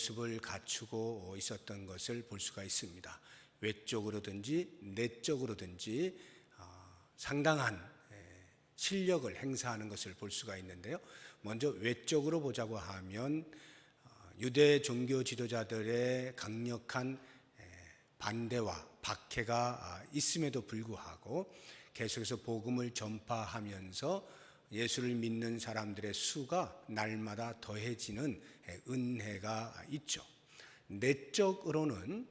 모습을 갖추고 있었던 것을 볼 수가 있습니다. 외적으로든지 내적으로든지 상당한 실력을 행사하는 것을 볼 수가 있는데요. 먼저 외적으로 보자고 하면 유대 종교 지도자들의 강력한 반대와 박해가 있음에도 불구하고 계속해서 복음을 전파하면서 예수를 믿는 사람들의 수가 날마다 더해지는 은혜가 있죠. 내적으로는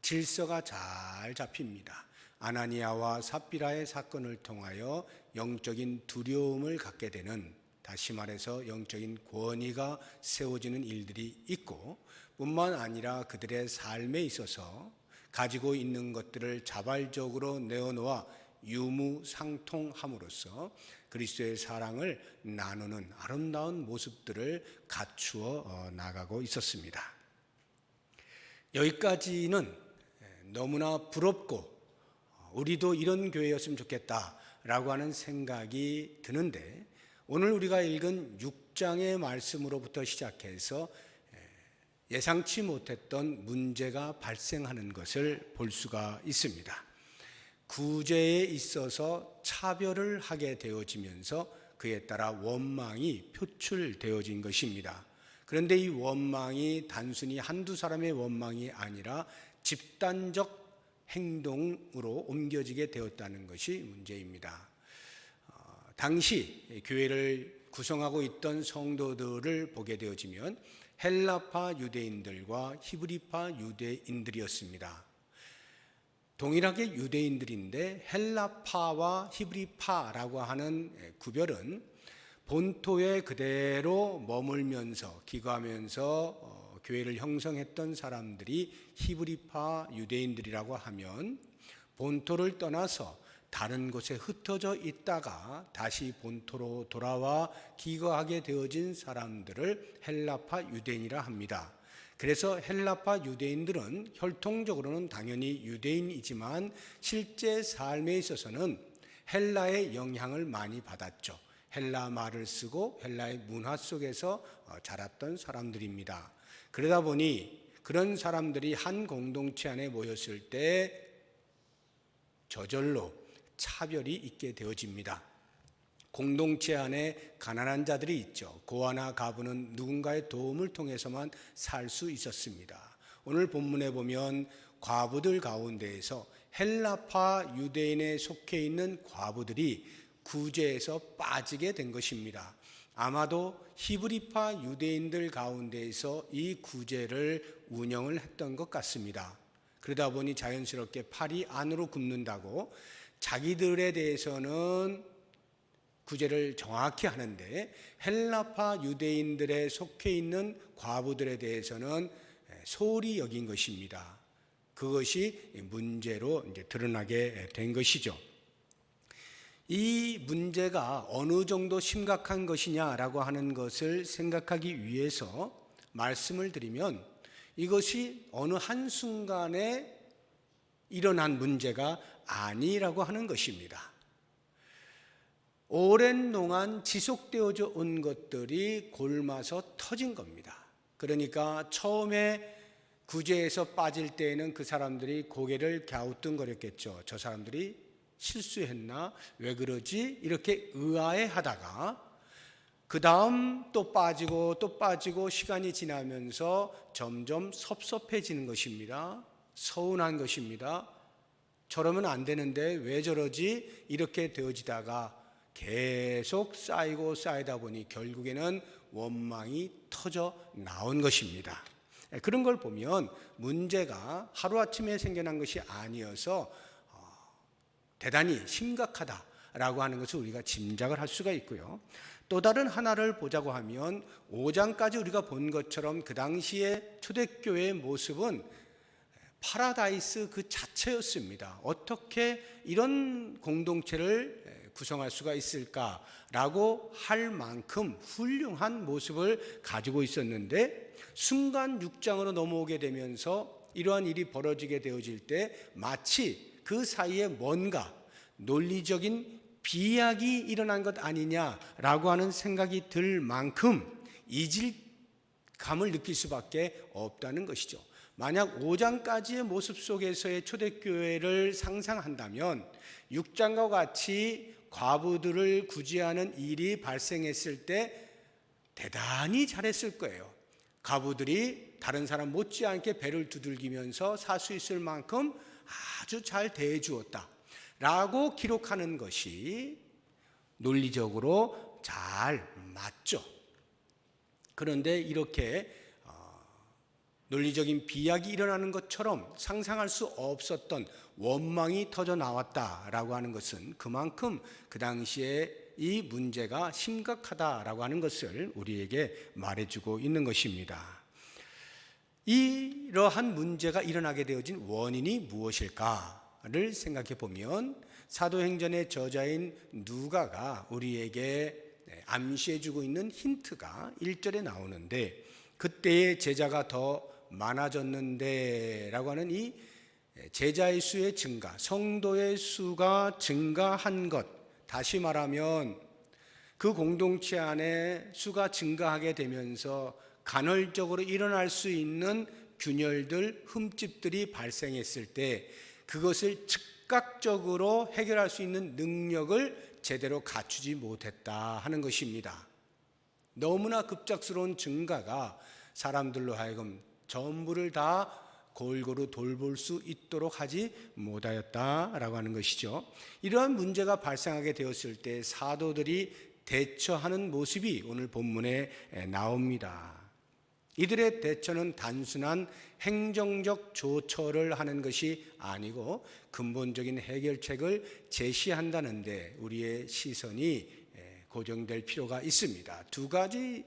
질서가 잘 잡힙니다. 아나니아와 삽비라의 사건을 통하여 영적인 두려움을 갖게 되는, 다시 말해서 영적인 권위가 세워지는 일들이 있고, 뿐만 아니라 그들의 삶에 있어서 가지고 있는 것들을 자발적으로 내어놓아 유무상통함으로써 그리스도의 사랑을 나누는 아름다운 모습들을 갖추어 나가고 있었습니다. 여기까지는 너무나 부럽고 우리도 이런 교회였으면 좋겠다라고 하는 생각이 드는데, 오늘 우리가 읽은 6장의 말씀으로부터 시작해서 예상치 못했던 문제가 발생하는 것을 볼 수가 있습니다. 구제에 있어서 차별을 하게 되어지면서 그에 따라 원망이 표출되어진 것입니다. 그런데 이 원망이 단순히 한두 사람의 원망이 아니라 집단적 행동으로 옮겨지게 되었다는 것이 문제입니다. 당시 교회를 구성하고 있던 성도들을 보게 되어지면 헬라파 유대인들과 히브리파 유대인들이었습니다. 동일하게 유대인들인데 헬라파와 히브리파라고 하는 구별은 본토에 그대로 머물면서 기거하면서 교회를 형성했던 사람들이 히브리파 유대인들이라고 하면, 본토를 떠나서 다른 곳에 흩어져 있다가 다시 본토로 돌아와 기거하게 되어진 사람들을 헬라파 유대인이라 합니다. 그래서 헬라파 유대인들은 혈통적으로는 당연히 유대인이지만 실제 삶에 있어서는 헬라의 영향을 많이 받았죠. 헬라 말을 쓰고 헬라의 문화 속에서 자랐던 사람들입니다. 그러다 보니 그런 사람들이 한 공동체 안에 모였을 때 저절로 차별이 있게 되어집니다. 공동체 안에 가난한 자들이 있죠. 고아나 가부는 누군가의 도움을 통해서만 살 수 있었습니다. 오늘 본문에 보면 과부들 가운데에서 헬라파 유대인에 속해 있는 과부들이 구제에서 빠지게 된 것입니다. 아마도 히브리파 유대인들 가운데에서 이 구제를 운영을 했던 것 같습니다. 그러다 보니 자연스럽게 팔이 안으로 굽는다고 자기들에 대해서는 구제를 정확히 하는데 헬라파 유대인들에 속해 있는 과부들에 대해서는 소홀히 여긴 것입니다. 그것이 문제로 이제 드러나게 된 것이죠. 이 문제가 어느 정도 심각한 것이냐라고 하는 것을 생각하기 위해서 말씀을 드리면, 이것이 어느 한순간에 일어난 문제가 아니라고 하는 것입니다. 오랜 동안 지속되어져 온 것들이 골마서 터진 겁니다. 그러니까 처음에 구제에서 빠질 때에는 그 사람들이 고개를 갸우뚱거렸겠죠. 저 사람들이 실수했나? 왜 그러지? 이렇게 의아해하다가 그 다음 또 빠지고 또 빠지고 시간이 지나면서 점점 섭섭해지는 것입니다. 서운한 것입니다. 저러면 안 되는데 왜 저러지? 이렇게 되어지다가 계속 쌓이고 쌓이다 보니 결국에는 원망이 터져 나온 것입니다. 그런 걸 보면 문제가 하루아침에 생겨난 것이 아니어서 대단히 심각하다라고 하는 것을 우리가 짐작을 할 수가 있고요. 또 다른 하나를 보자고 하면 5장까지 우리가 본 것처럼 그 당시의 초대교회의 모습은 파라다이스 그 자체였습니다. 어떻게 이런 공동체를 구성할 수가 있을까라고 할 만큼 훌륭한 모습을 가지고 있었는데, 순간 6장으로 넘어오게 되면서 이러한 일이 벌어지게 되어질 때 마치 그 사이에 뭔가 논리적인 비약이 일어난 것 아니냐라고 하는 생각이 들 만큼 감을 느낄 수밖에 없다는 것이죠. 만약 5장까지의 모습 속에서의 초대교회를 상상한다면 6장과 같이 과부들을 구제하는 일이 발생했을 때 대단히 잘했을 거예요. 과부들이 다른 사람 못지않게 배를 두들기면서 살 수 있을 만큼 아주 잘 대해주었다 라고 기록하는 것이 논리적으로 잘 맞죠. 그런데 이렇게 논리적인 비약이 일어나는 것처럼 상상할 수 없었던 원망이 터져 나왔다라고 하는 것은 그만큼 그 당시에 이 문제가 심각하다라고 하는 것을 우리에게 말해주고 있는 것입니다. 이러한 문제가 일어나게 되어진 원인이 무엇일까를 생각해 보면 사도행전의 저자인 누가가 우리에게 암시해주고 있는 힌트가 1절에 나오는데, 그때의 제자가 더 많아졌는데 라고 하는 이 제자의 수의 증가, 성도의 수가 증가한 것, 다시 말하면 그 공동체 안에 수가 증가하게 되면서 간헐적으로 일어날 수 있는 균열들, 흠집들이 발생했을 때 그것을 즉각적으로 해결할 수 있는 능력을 제대로 갖추지 못했다 하는 것입니다. 너무나 급작스러운 증가가 사람들로 하여금 전부를 다 골고루 돌볼 수 있도록 하지 못하였다라고 하는 것이죠. 이러한 문제가 발생하게 되었을 때 사도들이 대처하는 모습이 오늘 본문에 나옵니다. 이들의 대처는 단순한 행정적 조처를 하는 것이 아니고 근본적인 해결책을 제시한다는데 우리의 시선이 고정될 필요가 있습니다. 두 가지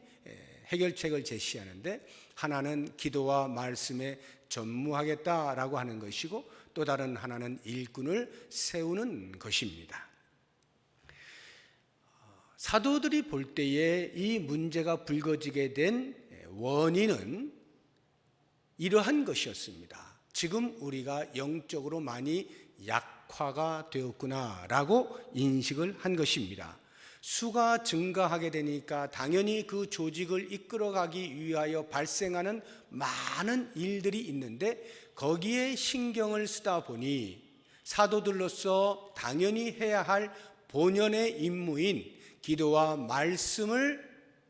해결책을 제시하는데, 하나는 기도와 말씀에 전무하겠다라고 하는 것이고 또 다른 하나는 일꾼을 세우는 것입니다. 사도들이 볼 때에 이 문제가 불거지게 된 원인은 이러한 것이었습니다. 지금 우리가 영적으로 많이 약화가 되었구나라고 인식을 한 것입니다. 수가 증가하게 되니까 당연히 그 조직을 이끌어가기 위하여 발생하는 많은 일들이 있는데 거기에 신경을 쓰다 보니 사도들로서 당연히 해야 할 본연의 임무인 기도와 말씀을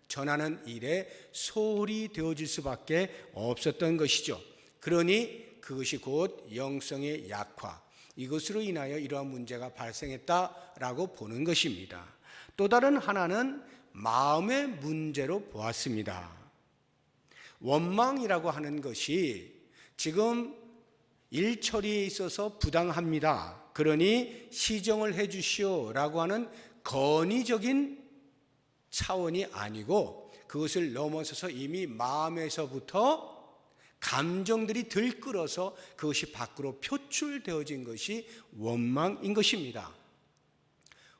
전하는 일에 소홀히 되어질 수밖에 없었던 것이죠. 그러니 그것이 곧 영성의 약화, 이것으로 인하여 이러한 문제가 발생했다라고 보는 것입니다. 또 다른 하나는 마음의 문제로 보았습니다. 원망이라고 하는 것이 지금 일 처리에 있어서 부당합니다. 그러니 시정을 해 주시오라고 하는 건의적인 차원이 아니고 그것을 넘어서서 이미 마음에서부터 감정들이 들끓어서 그것이 밖으로 표출되어진 것이 원망인 것입니다.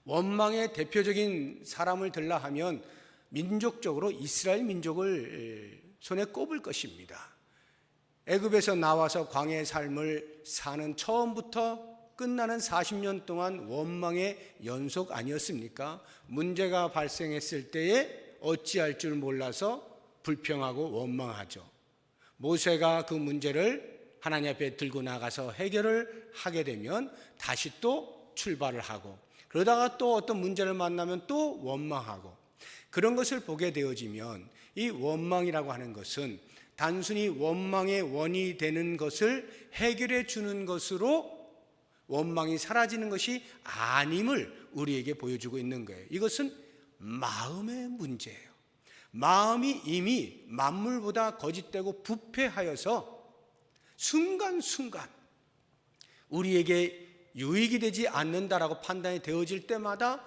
원망의 대표적인 사람을 들라 하면 민족적으로 이스라엘 민족을 손에 꼽을 것입니다. 애굽에서 나와서 광야의 삶을 사는 처음부터 끝나는 40년 동안 원망의 연속 아니었습니까? 문제가 발생했을 때에 어찌할 줄 몰라서 불평하고 원망하죠. 모세가 그 문제를 하나님 앞에 들고 나가서 해결을 하게 되면 다시 또 출발을 하고, 그러다가 또 어떤 문제를 만나면 또 원망하고, 그런 것을 보게 되어지면 이 원망이라고 하는 것은 단순히 원망의 원이 되는 것을 해결해 주는 것으로 원망이 사라지는 것이 아님을 우리에게 보여주고 있는 거예요. 이것은 마음의 문제예요. 마음이 이미 만물보다 거짓되고 부패하여서 순간순간 우리에게 유익이 되지 않는다라고 판단이 되어질 때마다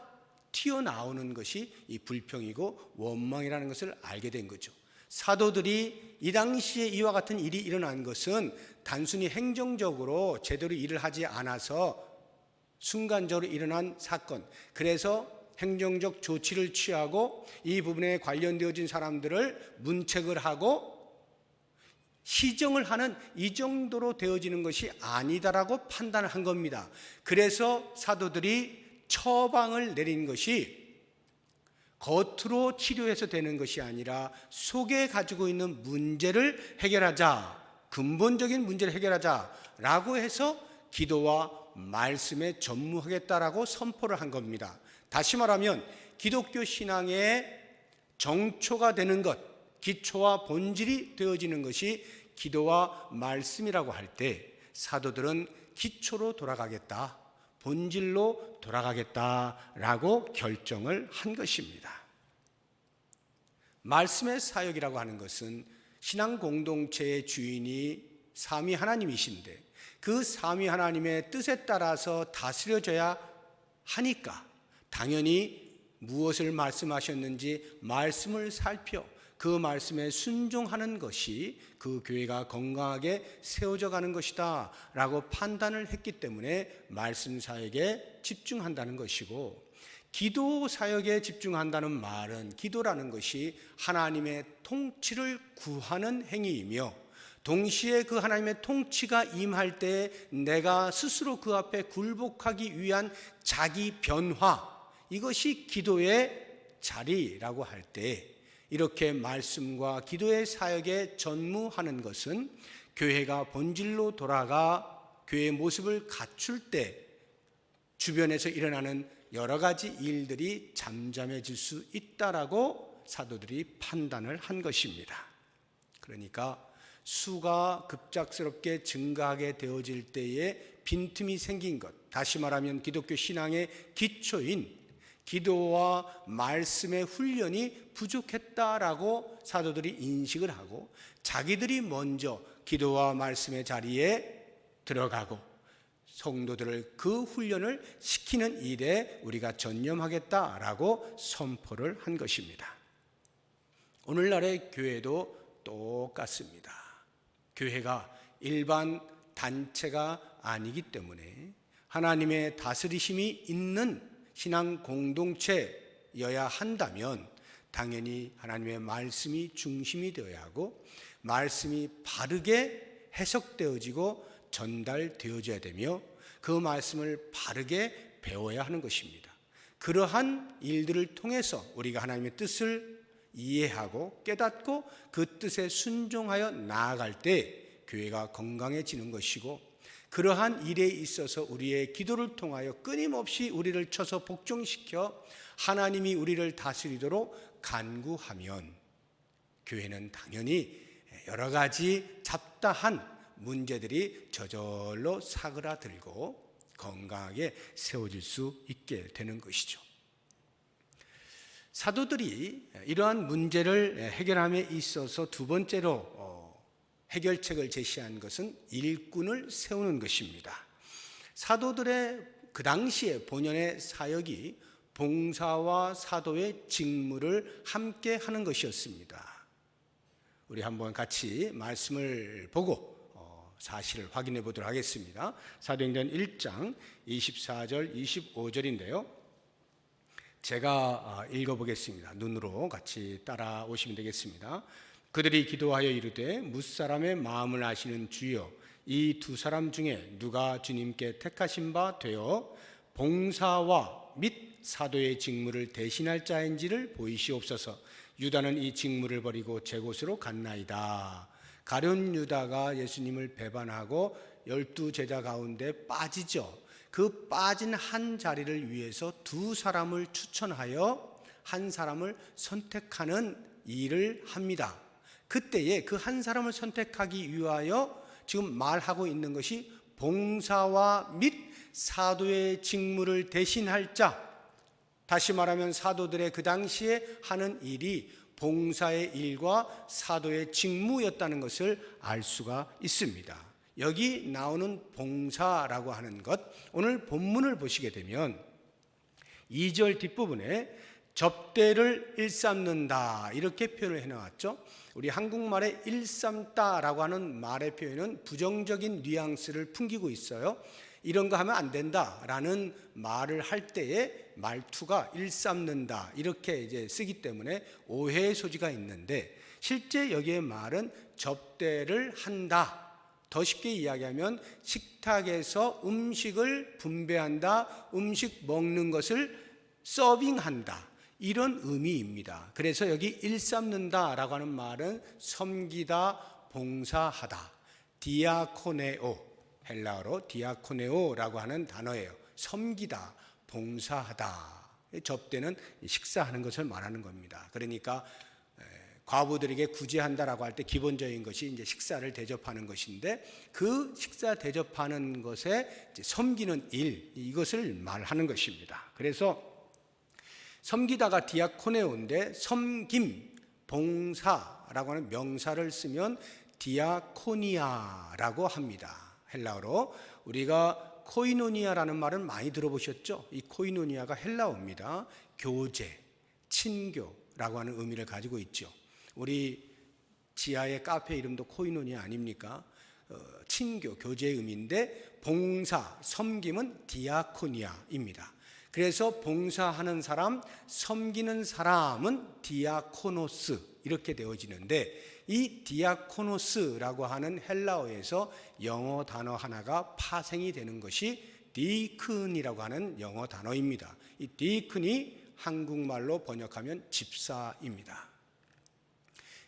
튀어나오는 것이 이 불평이고 원망이라는 것을 알게 된 거죠. 사도들이 이 당시에 이와 같은 일이 일어난 것은 단순히 행정적으로 제대로 일을 하지 않아서 순간적으로 일어난 사건, 그래서 행정적 조치를 취하고 이 부분에 관련되어진 사람들을 문책을 하고 시정을 하는 이 정도로 되어지는 것이 아니다라고 판단을 한 겁니다. 그래서 사도들이 처방을 내린 것이 겉으로 치료해서 되는 것이 아니라 속에 가지고 있는 문제를 해결하자, 근본적인 문제를 해결하자라고 해서 기도와 말씀에 전무하겠다라고 선포를 한 겁니다. 다시 말하면 기독교 신앙의 정초가 되는 것, 기초와 본질이 되어지는 것이 기도와 말씀이라고 할 때 사도들은 기초로 돌아가겠다, 본질로 돌아가겠다라고 결정을 한 것입니다. 말씀의 사역이라고 하는 것은 신앙 공동체의 주인이 삼위 하나님이신데 그 삼위 하나님의 뜻에 따라서 다스려져야 하니까 당연히 무엇을 말씀하셨는지 말씀을 살펴 그 말씀에 순종하는 것이 그 교회가 건강하게 세워져 가는 것이다 라고 판단을 했기 때문에 말씀 사역에 집중한다는 것이고, 기도 사역에 집중한다는 말은 기도라는 것이 하나님의 통치를 구하는 행위이며 동시에 그 하나님의 통치가 임할 때 내가 스스로 그 앞에 굴복하기 위한 자기 변화, 이것이 기도의 자리라고 할 때 이렇게 말씀과 기도의 사역에 전무하는 것은 교회가 본질로 돌아가 교회의 모습을 갖출 때 주변에서 일어나는 여러 가지 일들이 잠잠해질 수 있다라고 사도들이 판단을 한 것입니다. 그러니까 수가 급작스럽게 증가하게 되어질 때에 빈틈이 생긴 것, 다시 말하면 기독교 신앙의 기초인 기도와 말씀의 훈련이 부족했다라고 사도들이 인식을 하고 자기들이 먼저 기도와 말씀의 자리에 들어가고 성도들을 그 훈련을 시키는 일에 우리가 전념하겠다라고 선포를 한 것입니다. 오늘날의 교회도 똑같습니다. 교회가 일반 단체가 아니기 때문에 하나님의 다스리심이 있는 신앙 공동체여야 한다면 당연히 하나님의 말씀이 중심이 되어야 하고 말씀이 바르게 해석되어지고 전달되어져야 되며 그 말씀을 바르게 배워야 하는 것입니다. 그러한 일들을 통해서 우리가 하나님의 뜻을 이해하고 깨닫고 그 뜻에 순종하여 나아갈 때 교회가 건강해지는 것이고, 그러한 일에 있어서 우리의 기도를 통하여 끊임없이 우리를 쳐서 복종시켜 하나님이 우리를 다스리도록 간구하면 교회는 당연히 여러 가지 잡다한 문제들이 저절로 사그라들고 건강하게 세워질 수 있게 되는 것이죠. 사도들이 이러한 문제를 해결함에 있어서 두 번째로 해결책을 제시한 것은 일꾼을 세우는 것입니다. 사도들의 그 당시의 본연의 사역이 봉사와 사도의 직무를 함께 하는 것이었습니다. 우리 한번 같이 말씀을 보고 사실을 확인해 보도록 하겠습니다. 사도행전 1장 24절 25절인데요. 제가 읽어보겠습니다. 눈으로 같이 따라오시면 되겠습니다. 그들이 기도하여 이르되 뭇사람의 마음을 아시는 주여, 이 두 사람 중에 누가 주님께 택하신 바 되어 봉사와 및 사도의 직무를 대신할 자인지를 보이시옵소서. 유다는 이 직무를 버리고 제 곳으로 갔나이다. 가룟 유다가 예수님을 배반하고 12 제자 가운데 빠지죠. 그 빠진 한 자리를 위해서 두 사람을 추천하여 한 사람을 선택하는 일을 합니다. 그때에 그 한 사람을 선택하기 위하여 지금 말하고 있는 것이 봉사와 및 사도의 직무를 대신할 자, 다시 말하면 사도들의 그 당시에 하는 일이 봉사의 일과 사도의 직무였다는 것을 알 수가 있습니다. 여기 나오는 봉사라고 하는 것, 오늘 본문을 보시게 되면 2절 뒷부분에 접대를 일삼는다 이렇게 표현을 해놓았죠. 우리 한국말에 일삼다라고 하는 말의 표현은 부정적인 뉘앙스를 풍기고 있어요. 이런 거 하면 안 된다라는 말을 할 때에 말투가 일삼는다 이렇게 이제 쓰기 때문에 오해의 소지가 있는데, 실제 여기의 말은 접대를 한다. 더 쉽게 이야기하면 식탁에서 음식을 분배한다, 음식 먹는 것을 서빙한다, 이런 의미입니다. 그래서 여기 일삼는다라고 하는 말은 섬기다, 봉사하다, 디아코네오, 헬라어로 디아코네오라고 하는 단어예요. 섬기다, 봉사하다. 접대는 식사하는 것을 말하는 겁니다. 그러니까 과부들에게 구제한다라고 할 때 기본적인 것이 이제 식사를 대접하는 것인데, 그 식사 대접하는 것에 이제 섬기는 일, 이것을 말하는 것입니다. 그래서 섬기다가 디아코네오인데, 섬김, 봉사라고 하는 명사를 쓰면 디아코니아라고 합니다. 헬라어로. 우리가 코이노니아라는 말은 많이 들어보셨죠? 이 코이노니아가 헬라어입니다. 교제, 친교라고 하는 의미를 가지고 있죠. 우리 지하의 카페 이름도 코이노니아 아닙니까? 친교, 교제의 의미인데, 봉사, 섬김은 디아코니아입니다. 그래서 봉사하는 사람, 섬기는 사람은 디아코노스, 이렇게 되어지는데, 이 디아코노스라고 하는 헬라어에서 영어 단어 하나가 파생이 되는 것이 디큰이라고 하는 영어 단어입니다. 이 디큰이 한국말로 번역하면 집사입니다.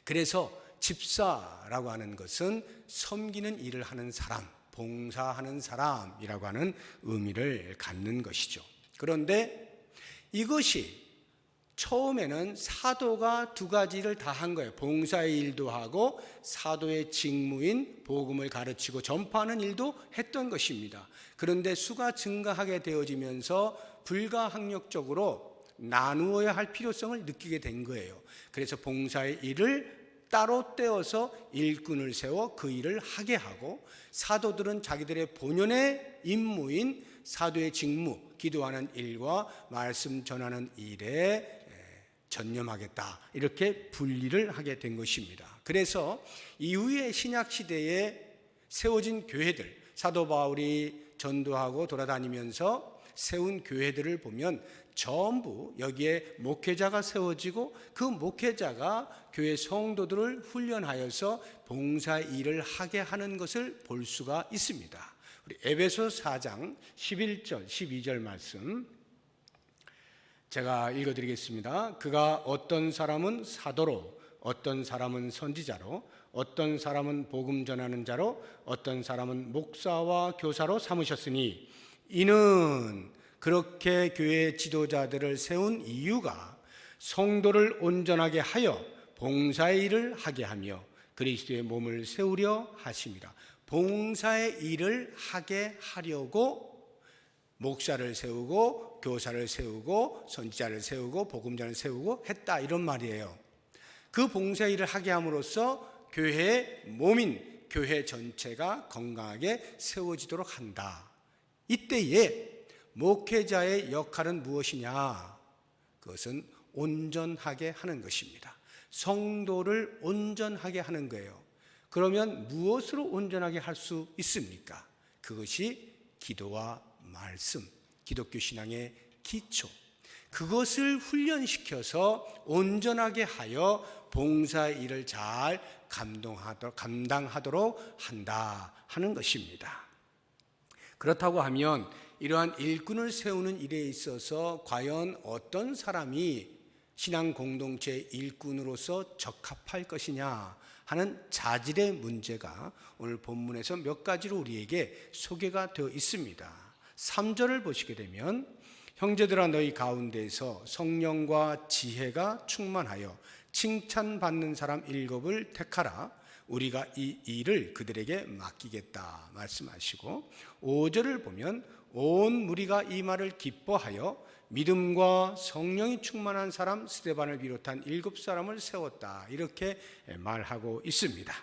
그래서 집사라고 하는 것은 섬기는 일을 하는 사람, 봉사하는 사람이라고 하는 의미를 갖는 것이죠. 그런데 이것이 처음에는 사도가 두 가지를 다 한 거예요. 봉사의 일도 하고 사도의 직무인 복음을 가르치고 전파하는 일도 했던 것입니다. 그런데 수가 증가하게 되어지면서 불가항력적으로 나누어야 할 필요성을 느끼게 된 거예요. 그래서 봉사의 일을 따로 떼어서 일꾼을 세워 그 일을 하게 하고, 사도들은 자기들의 본연의 임무인 사도의 직무, 기도하는 일과 말씀 전하는 일에 전념하겠다, 이렇게 분리를 하게 된 것입니다. 그래서 이후의 신약 시대에 세워진 교회들, 사도 바울이 전도하고 돌아다니면서 세운 교회들을 보면 전부 여기에 목회자가 세워지고, 그 목회자가 교회 성도들을 훈련하여서 봉사 일을 하게 하는 것을 볼 수가 있습니다. 우리 에베소 4장 11절 12절 말씀 제가 읽어드리겠습니다. 그가 어떤 사람은 사도로, 어떤 사람은 선지자로, 어떤 사람은 복음 전하는 자로, 어떤 사람은 목사와 교사로 삼으셨으니, 이는 그렇게 교회 지도자들을 세운 이유가 성도를 온전하게 하여 봉사의 일을 하게 하며 그리스도의 몸을 세우려 하심이라. 봉사의 일을 하게 하려고 목사를 세우고 교사를 세우고 선지자를 세우고 복음자를 세우고 했다, 이런 말이에요. 그 봉사의 일을 하게 함으로써 교회의 몸인 교회 전체가 건강하게 세워지도록 한다. 이때에 목회자의 역할은 무엇이냐? 그것은 온전하게 하는 것입니다. 성도를 온전하게 하는 거예요. 그러면 무엇으로 온전하게 할 수 있습니까? 그것이 기도와 말씀, 기독교 신앙의 기초, 그것을 훈련시켜서 온전하게 하여 봉사 일을 잘 감당하도록 한다 하는 것입니다. 그렇다고 하면 이러한 일꾼을 세우는 일에 있어서 과연 어떤 사람이 신앙 공동체의 일꾼으로서 적합할 것이냐 하는 자질의 문제가 오늘 본문에서 몇 가지로 우리에게 소개가 되어 있습니다. 3절을 보시게 되면, 형제들아 너희 가운데에서 성령과 지혜가 충만하여 칭찬받는 사람 7을 택하라. 우리가 이 일을 그들에게 맡기겠다 말씀하시고, 5절을 보면 온 무리가 이 말을 기뻐하여 믿음과 성령이 충만한 사람 스데반을 비롯한 7사람을 세웠다, 이렇게 말하고 있습니다.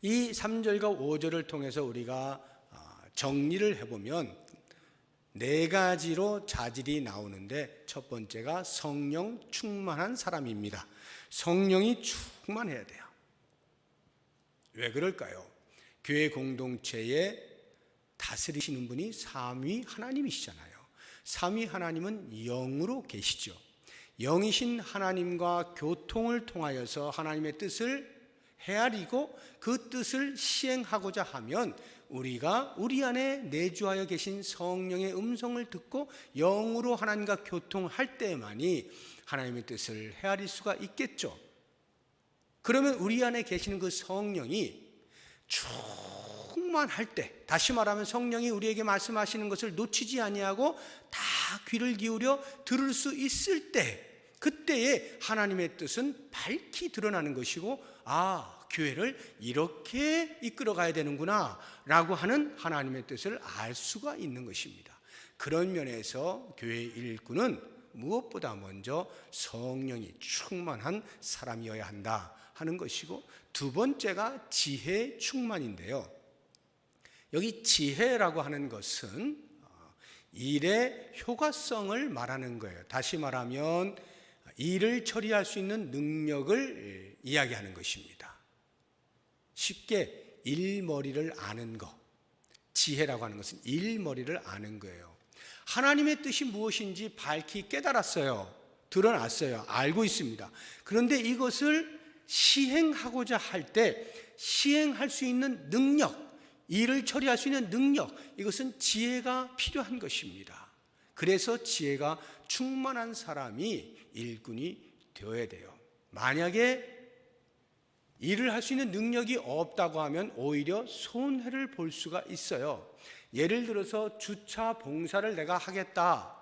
이 3절과 5절을 통해서 우리가 정리를 해보면 4가지로 자질이 나오는데, 첫 번째가 성령 충만한 사람입니다. 성령이 충만해야 돼요. 왜 그럴까요? 교회 공동체에 다스리시는 분이 삼위 하나님이시잖아요. 삼위 하나님은 영으로 계시죠. 영이신 하나님과 교통을 통하여서 하나님의 뜻을 헤아리고 그 뜻을 시행하고자 하면 우리가 우리 안에 내주하여 계신 성령의 음성을 듣고 영으로 하나님과 교통할 때만이 하나님의 뜻을 헤아릴 수가 있겠죠. 그러면 우리 안에 계시는 그 성령이 충만할 때, 다시 말하면 성령이 우리에게 말씀하시는 것을 놓치지 아니하고 다 귀를 기울여 들을 수 있을 때, 그때에 하나님의 뜻은 밝히 드러나는 것이고, 교회를 이렇게 이끌어 가야 되는구나 라고 하는 하나님의 뜻을 알 수가 있는 것입니다. 그런 면에서 교회의 일꾼은 무엇보다 먼저 성령이 충만한 사람이어야 한다 하는 것이고, 두 번째가 지혜 충만인데요. 여기 지혜라고 하는 것은 일의 효과성을 말하는 거예요. 다시 말하면 일을 처리할 수 있는 능력을 이야기하는 것입니다. 쉽게 일머리를 아는 것, 지혜라고 하는 것은 일머리를 아는 거예요. 하나님의 뜻이 무엇인지 밝히 깨달았어요. 드러났어요. 알고 있습니다. 그런데 이것을 시행하고자 할 때 시행할 수 있는 능력, 일을 처리할 수 있는 능력, 이것은 지혜가 필요한 것입니다. 그래서 지혜가 충만한 사람이 일꾼이 되어야 돼요. 만약에 일을 할 수 있는 능력이 없다고 하면 오히려 손해를 볼 수가 있어요. 예를 들어서 주차 봉사를 내가 하겠다,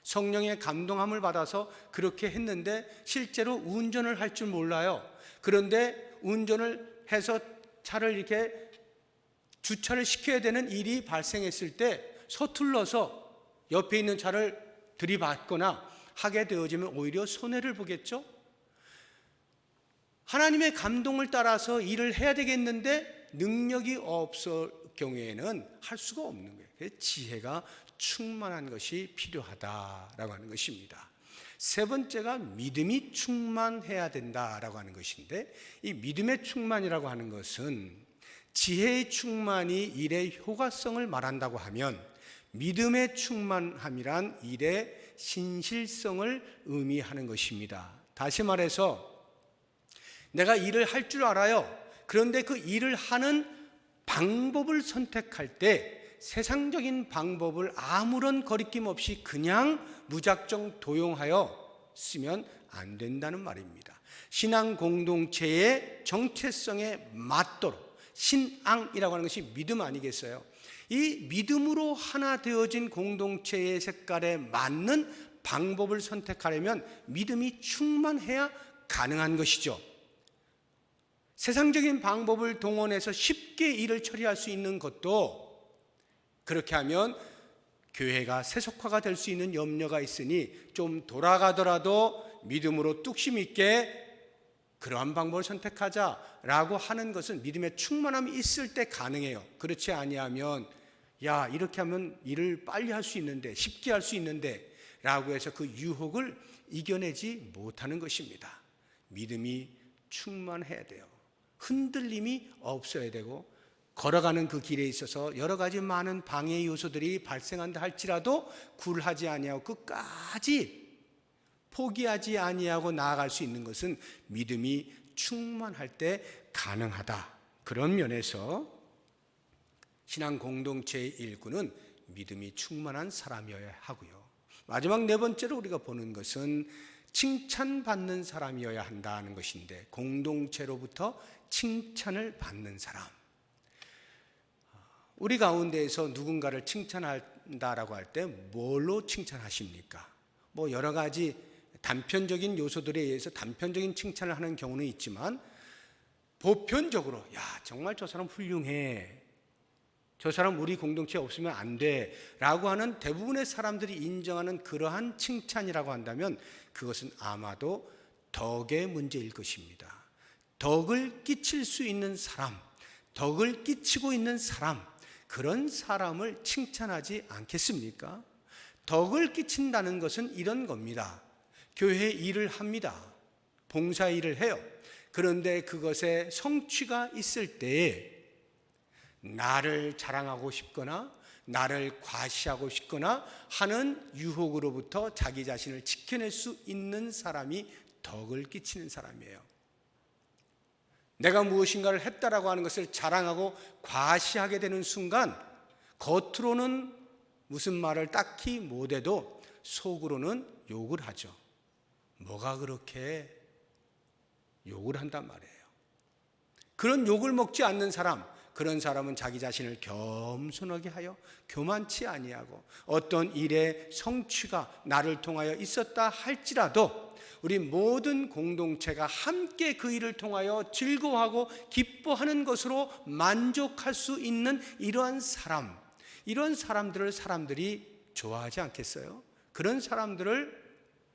성령의 감동함을 받아서 그렇게 했는데 실제로 운전을 할 줄 몰라요. 그런데 운전을 해서 차를 이렇게 주차를 시켜야 되는 일이 발생했을 때 서툴러서 옆에 있는 차를 들이받거나 하게 되어지면 오히려 손해를 보겠죠. 하나님의 감동을 따라서 일을 해야 되겠는데 능력이 없을 경우에는 할 수가 없는 거예요. 그래서 지혜가 충만한 것이 필요하다라고 하는 것입니다. 세 번째가 믿음이 충만해야 된다라고 하는 것인데, 이 믿음의 충만이라고 하는 것은 지혜의 충만이 일의 효과성을 말한다고 하면 믿음의 충만함이란 일의 신실성을 의미하는 것입니다. 다시 말해서 내가 일을 할 줄 알아요. 그런데 그 일을 하는 방법을 선택할 때 세상적인 방법을 아무런 거리낌 없이 그냥 무작정 도용하여 쓰면 안 된다는 말입니다. 신앙 공동체의 정체성에 맞도록, 신앙이라고 하는 것이 믿음 아니겠어요? 이 믿음으로 하나 되어진 공동체의 색깔에 맞는 방법을 선택하려면 믿음이 충만해야 가능한 것이죠. 세상적인 방법을 동원해서 쉽게 일을 처리할 수 있는 것도, 그렇게 하면 교회가 세속화가 될 수 있는 염려가 있으니 좀 돌아가더라도 믿음으로 뚝심 있게 그러한 방법을 선택하자라고 하는 것은 믿음의 충만함이 있을 때 가능해요. 그렇지 아니하면 이렇게 하면 일을 빨리 할 수 있는데, 쉽게 할 수 있는데 라고 해서 그 유혹을 이겨내지 못하는 것입니다. 믿음이 충만해야 돼요. 흔들림이 없어야 되고, 걸어가는 그 길에 있어서 여러 가지 많은 방해 요소들이 발생한다 할지라도 굴하지 아니하고 끝까지 포기하지 아니하고 나아갈 수 있는 것은 믿음이 충만할 때 가능하다. 그런 면에서 신앙 공동체의 일꾼은 믿음이 충만한 사람이어야 하고요. 마지막 네 번째로 우리가 보는 것은 칭찬받는 사람이어야 한다는 것인데, 공동체로부터 칭찬을 받는 사람. 우리 가운데에서 누군가를 칭찬한다라고 할 때 뭘로 칭찬하십니까? 여러 가지 단편적인 요소들에 의해서 단편적인 칭찬을 하는 경우는 있지만, 보편적으로 정말 저 사람 훌륭해, 저 사람 우리 공동체에 없으면 안 돼 라고 하는 대부분의 사람들이 인정하는 그러한 칭찬이라고 한다면 그것은 아마도 덕의 문제일 것입니다. 덕을 끼칠 수 있는 사람, 덕을 끼치고 있는 사람, 그런 사람을 칭찬하지 않겠습니까? 덕을 끼친다는 것은 이런 겁니다. 교회 일을 합니다. 봉사 일을 해요. 그런데 그것에 성취가 있을 때에 나를 자랑하고 싶거나 나를 과시하고 싶거나 하는 유혹으로부터 자기 자신을 지켜낼 수 있는 사람이 덕을 끼치는 사람이에요. 내가 무엇인가를 했다라고 하는 것을 자랑하고 과시하게 되는 순간 겉으로는 무슨 말을 딱히 못해도 속으로는 욕을 하죠. 뭐가 그렇게 욕을 한단 말이에요. 그런 욕을 먹지 않는 사람, 그런 사람은 자기 자신을 겸손하게 하여 교만치 아니하고 어떤 일의 성취가 나를 통하여 있었다 할지라도 우리 모든 공동체가 함께 그 일을 통하여 즐거워하고 기뻐하는 것으로 만족할 수 있는 이러한 사람, 이런 사람들을 사람들이 좋아하지 않겠어요? 그런 사람들을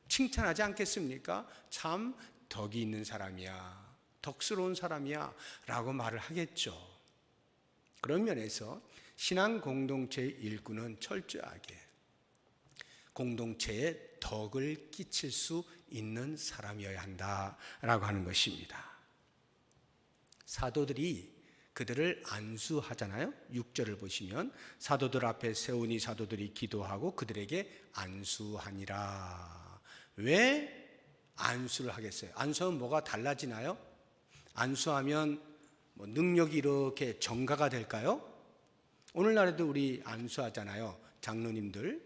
칭찬하지 않겠습니까? 참 덕이 있는 사람이야, 덕스러운 사람이야 라고 말을 하겠죠. 그런 면에서 신앙 공동체의 일꾼은 철저하게 공동체에 덕을 끼칠 수 있는 사람이어야 한다라고 하는 것입니다. 사도들이 그들을 안수하잖아요. 6절을 보시면 사도들 앞에 세우니 사도들이 기도하고 그들에게 안수하니라. 왜 안수를 하겠어요? 안수하면 뭐가 달라지나요? 안수하면 능력이 이렇게 증가가 될까요? 오늘날에도 우리 안수하잖아요. 장로님들,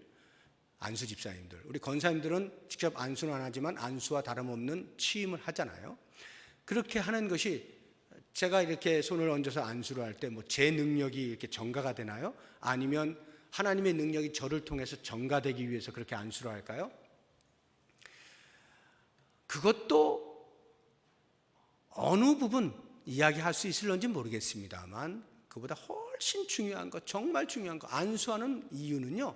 안수 집사님들. 우리 권사님들은 직접 안수는 안 하지만 안수와 다름없는 취임을 하잖아요. 그렇게 하는 것이 제가 이렇게 손을 얹어서 안수를 할 때 제 능력이 이렇게 증가가 되나요? 아니면 하나님의 능력이 저를 통해서 증가되기 위해서 그렇게 안수를 할까요? 그것도 어느 부분 이야기할 수 있을런지 모르겠습니다만 그보다 훨씬 중요한 것, 정말 중요한 것, 안수하는 이유는요,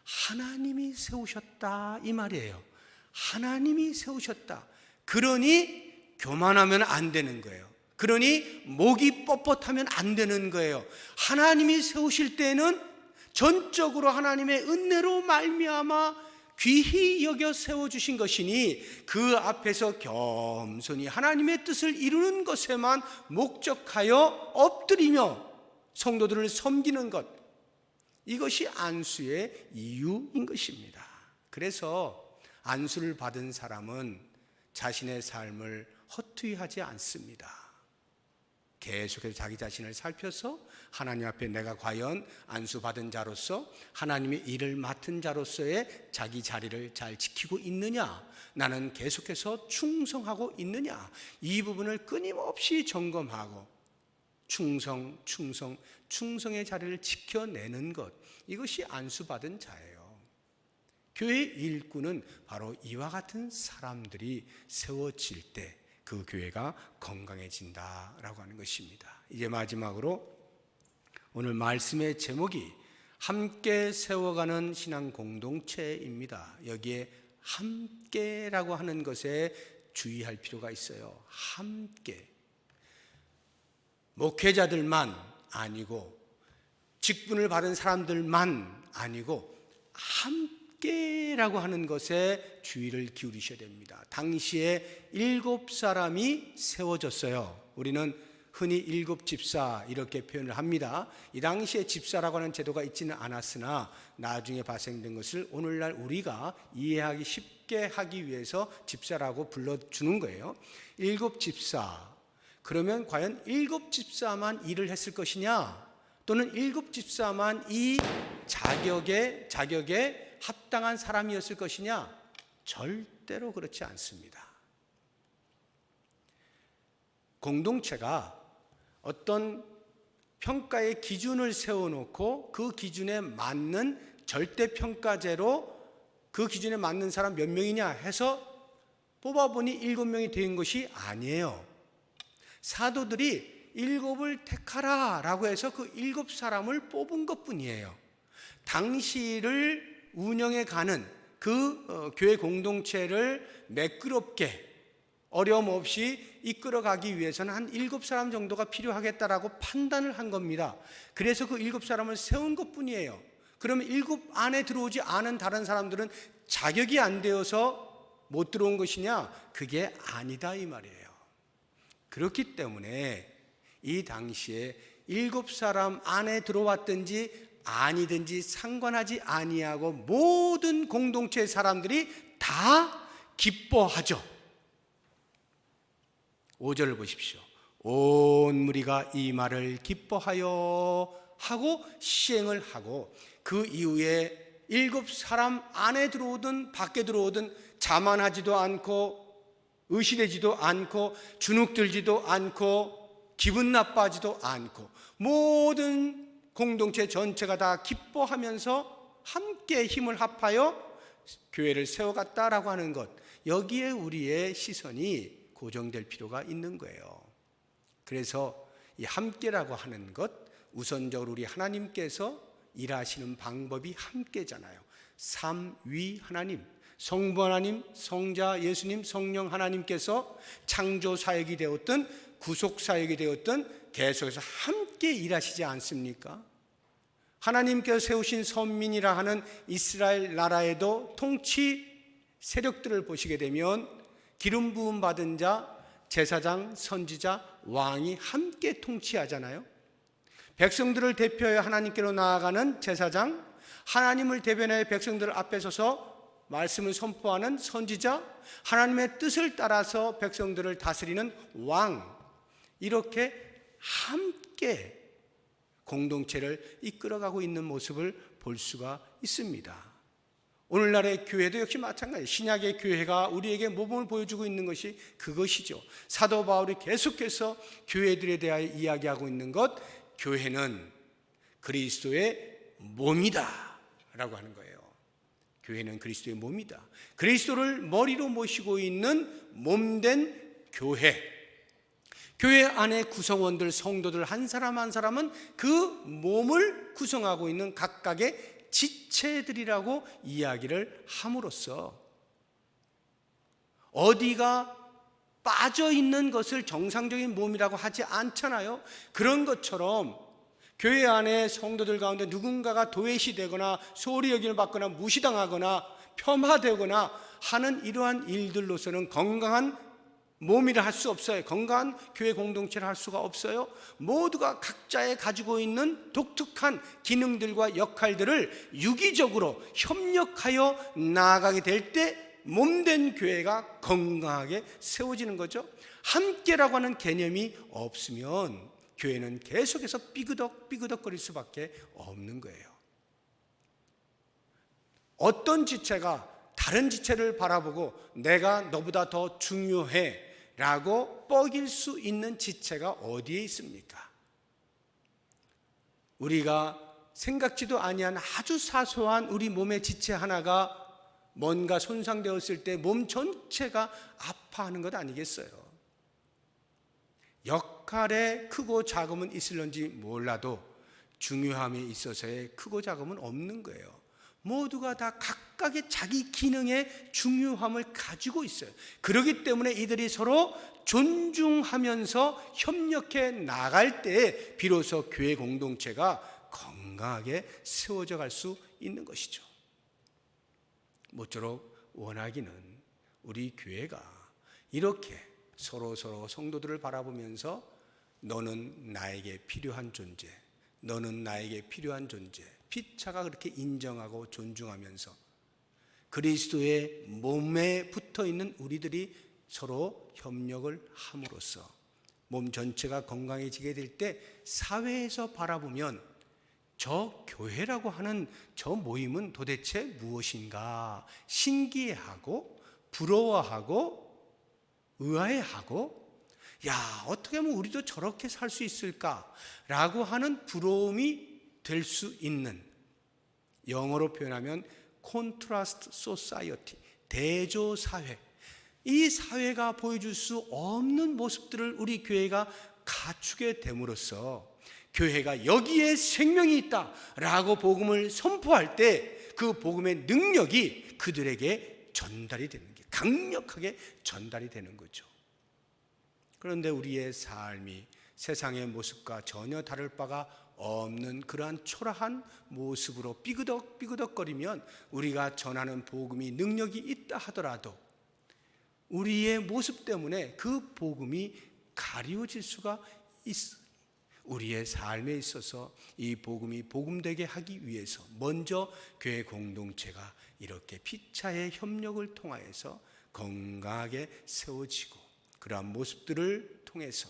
하나님이 세우셨다 이 말이에요. 하나님이 세우셨다. 그러니 교만하면 안 되는 거예요. 그러니 목이 뻣뻣하면 안 되는 거예요. 하나님이 세우실 때는 전적으로 하나님의 은혜로 말미암아 귀히 여겨 세워주신 것이니 그 앞에서 겸손히 하나님의 뜻을 이루는 것에만 목적하여 엎드리며 성도들을 섬기는 것, 이것이 안수의 이유인 것입니다. 그래서 안수를 받은 사람은 자신의 삶을 허투루 하지 않습니다. 계속해서 자기 자신을 살펴서 하나님 앞에 내가 과연 안수받은 자로서 하나님의 일을 맡은 자로서의 자기 자리를 잘 지키고 있느냐, 나는 계속해서 충성하고 있느냐, 이 부분을 끊임없이 점검하고 충성의 자리를 지켜내는 것, 이것이 안수받은 자예요. 교회의 일꾼은 바로 이와 같은 사람들이 세워질 때 그 교회가 건강해진다라고 하는 것입니다. 이제 마지막으로 오늘 말씀의 제목이 함께 세워가는 신앙 공동체입니다. 여기에 함께라고 하는 것에 주의할 필요가 있어요. 함께. 목회자들만 아니고 직분을 받은 사람들만 아니고 함께라고 하는 것에 주의를 기울이셔야 됩니다. 당시에 7사람이 세워졌어요. 우리는 흔히 7집사 이렇게 표현을 합니다. 이 당시에 집사라고 하는 제도가 있지는 않았으나 나중에 발생된 것을 오늘날 우리가 이해하기 쉽게 하기 위해서 집사라고 불러주는 거예요. 7집사. 그러면 과연 7집사만 일을 했을 것이냐, 또는 7집사만 이 자격에 합당한 사람이었을 것이냐? 절대로 그렇지 않습니다. 공동체가 어떤 평가의 기준을 세워놓고 그 기준에 맞는 절대평가제로 그 기준에 맞는 사람 몇 명이냐 해서 뽑아보니 7명이 된 것이 아니에요. 사도들이 7을 택하라 라고 해서 그 7사람을 뽑은 것 뿐이에요. 당시를 운영해 가는 그 교회 공동체를 매끄럽게 어려움 없이 이끌어가기 위해서는 한 7사람 정도가 필요하겠다라고 판단을 한 겁니다. 그래서 그 7사람을 세운 것 뿐이에요. 그러면 7 안에 들어오지 않은 다른 사람들은 자격이 안 되어서 못 들어온 것이냐? 그게 아니다 이 말이에요. 그렇기 때문에 이 당시에 7사람 안에 들어왔든지 아니든지 상관하지 아니하고 모든 공동체 사람들이 다 기뻐하죠. 5절을 보십시오. 온 무리가 이 말을 기뻐하여 하고 시행을 하고, 그 이후에 7사람 안에 들어오든 밖에 들어오든 자만하지도 않고 의시되지도 않고 주눅들지도 않고 기분 나빠지도 않고 모든 공동체 전체가 다 기뻐하면서 함께 힘을 합하여 교회를 세워갔다라고 하는 것, 여기에 우리의 시선이 고정될 필요가 있는 거예요. 그래서 이 함께라고 하는 것, 우선적으로 우리 하나님께서 일하시는 방법이 함께잖아요. 삼위 하나님, 성부 하나님, 성자 예수님, 성령 하나님께서 창조 사역이 되었든 구속 사역이 되었든 계속해서 함께 일하시지 않습니까? 하나님께서 세우신 선민이라 하는 이스라엘 나라에도 통치 세력들을 보시게 되면 기름 부음 받은 자, 제사장, 선지자, 왕이 함께 통치하잖아요. 백성들을 대표하여 하나님께로 나아가는 제사장, 하나님을 대변하여 백성들 앞에 서서 말씀을 선포하는 선지자, 하나님의 뜻을 따라서 백성들을 다스리는 왕, 이렇게 함께 공동체를 이끌어가고 있는 모습을 볼 수가 있습니다. 오늘날의 교회도 역시 마찬가지예요. 신약의 교회가 우리에게 모범을 보여주고 있는 것이 그것이죠. 사도 바울이 계속해서 교회들에 대하여 이야기하고 있는 것, 교회는 그리스도의 몸이다 라고 하는 거예요. 교회는 그리스도의 몸이다. 그리스도를 머리로 모시고 있는 몸된 교회, 교회 안에 구성원들, 성도들 한 사람 한 사람은 그 몸을 구성하고 있는 각각의 지체들이라고 이야기를 함으로써 어디가 빠져 있는 것을 정상적인 몸이라고 하지 않잖아요. 그런 것처럼 교회 안에 성도들 가운데 누군가가 도외시되거나 소홀히 여김을 받거나 무시당하거나 폄하되거나 하는 이러한 일들로서는 건강한 몸이라 할 수 없어요. 건강한 교회 공동체를 할 수가 없어요. 모두가 각자의 가지고 있는 독특한 기능들과 역할들을 유기적으로 협력하여 나아가게 될 때 몸된 교회가 건강하게 세워지는 거죠. 함께라고 하는 개념이 없으면 교회는 계속해서 삐그덕거릴 수밖에 없는 거예요. 어떤 지체가 다른 지체를 바라보고 내가 너보다 더 중요해 라고 뻐길 수 있는 지체가 어디에 있습니까? 우리가 생각지도 아니한 아주 사소한 우리 몸의 지체 하나가 뭔가 손상되었을 때 몸 전체가 아파하는 것 아니겠어요? 역할에 크고 작음은 있을런지 몰라도 중요함에 있어서의 크고 작음은 없는 거예요. 모두가 다 각각의 자기 기능의 중요함을 가지고 있어요. 그렇기 때문에 이들이 서로 존중하면서 협력해 나갈 때 비로소 교회 공동체가 건강하게 세워져 갈 수 있는 것이죠. 모쪼록 원하기는 우리 교회가 이렇게 서로 성도들을 바라보면서 너는 나에게 필요한 존재, 너는 나에게 필요한 존재, 피차가 그렇게 인정하고 존중하면서 그리스도의 몸에 붙어있는 우리들이 서로 협력을 함으로써 몸 전체가 건강해지게 될 때 사회에서 바라보면 저 교회라고 하는 저 모임은 도대체 무엇인가 신기해하고 부러워하고 의아해하고, 야, 어떻게 하면 우리도 저렇게 살 수 있을까라고 하는 부러움이 될 수 있는, 영어로 표현하면 Contrast Society, 대조 사회, 이 사회가 보여줄 수 없는 모습들을 우리 교회가 갖추게 됨으로써 교회가 여기에 생명이 있다라고 복음을 선포할 때 그 복음의 능력이 그들에게 전달이 되는 게 강력하게 전달이 되는 거죠. 그런데 우리의 삶이 세상의 모습과 전혀 다를 바가 없는 그러한 초라한 모습으로 삐그덕거리면 우리가 전하는 복음이 능력이 있다 하더라도 우리의 모습 때문에 그 복음이 가리워질 수가 있어요. 우리의 삶에 있어서 이 복음이 복음되게 하기 위해서 먼저 교회 공동체가 이렇게 피차의 협력을 통하여서 건강하게 세워지고 그러한 모습들을 통해서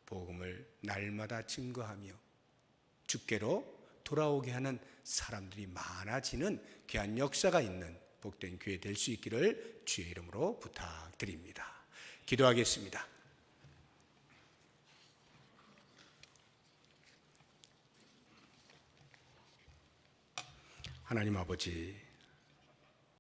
복음을 날마다 증거하며 주께로 돌아오게 하는 사람들이 많아지는 귀한 역사가 있는 복된 교회 될 수 있기를 주의 이름으로 부탁드립니다. 기도하겠습니다. 하나님 아버지,